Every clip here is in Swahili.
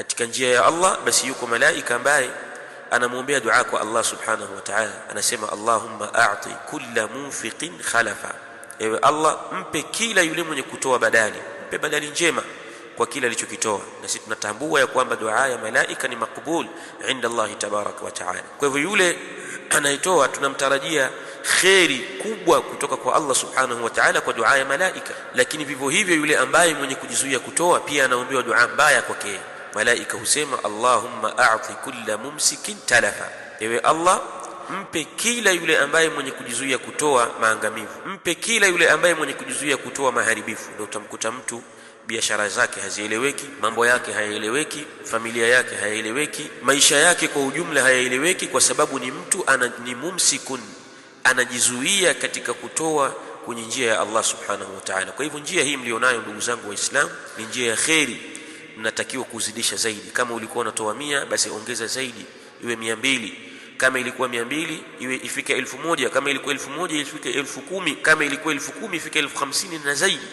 katika njia ya Allah, basi yuko malaika ambaye anamuombea dua kwa Allah subhanahu wa ta'ala. Anasema Allahumma a'ti kulla munfiqin khalafa, ewe Allah mpe kila yule mwenye kutoa badali, mpe badali njema kwa kila alichokitoa. Na sisi tunatambua ya kwamba dua ya malaika ni makbul inda Allah tabaraka wa ta'ala. Kwa hivyo yule anayetoa tunamtarajia khairi kubwa kutoka kwa Allah subhanahu wa ta'ala kwa dua ya malaika. Lakini vivyo hivyo yule ambaye mwenye kujizuia kutoa pia anaombewa dua mbaya kwake. Malaika husema Allahumma a'ti kulla mumsikin talafa, ewe Allah mpe kila yule ambaye mwenye kujizuia kutoa maangamivu, mpe kila yule ambaye mwenye kujizuia kutoa maharibifu. Ndio utamkuta mtu biashara zake hazieleweki, mambo yake hayaeleweki, familia yake hayaeleweki, maisha yake kwa ujumla hayaeleweki, kwa sababu ni mtu ni mumsikun, anajizuia katika kutoa kwenye njia ya Allah subhanahu wa ta'ala. Kwa hivyo njia hii mlionayo ndugu zangu Waislamu ni njia ya khairi, mnatakiwa kuzidisha zaidi. Kama ulikuwa unatoa 100, basi ongeza zaidi iwe 200. Kama ilikuwa 200 iwe ifike 1000. Kama ilikuwa 1000 ifike 10,000. Kama ilikuwa 10,000 ifike 50,000 na zaidi,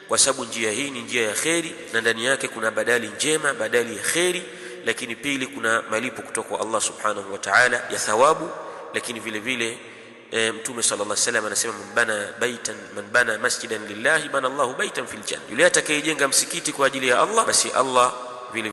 kwa sababu njia hii ni njia ya khairi na ndani yake kuna badali njema, badali ya khairi. Lakini pili, kuna malipo kutoka kwa Allah subhanahu wa ta'ala ya thawabu. Lakini vile vile Mtume sallallahu alaihi wasallam anasema man bana masjidan lillahi bana Allahu baitan fil janna, yule atakayejenga msikiti kwa ajili ya Allah, basi Allah vile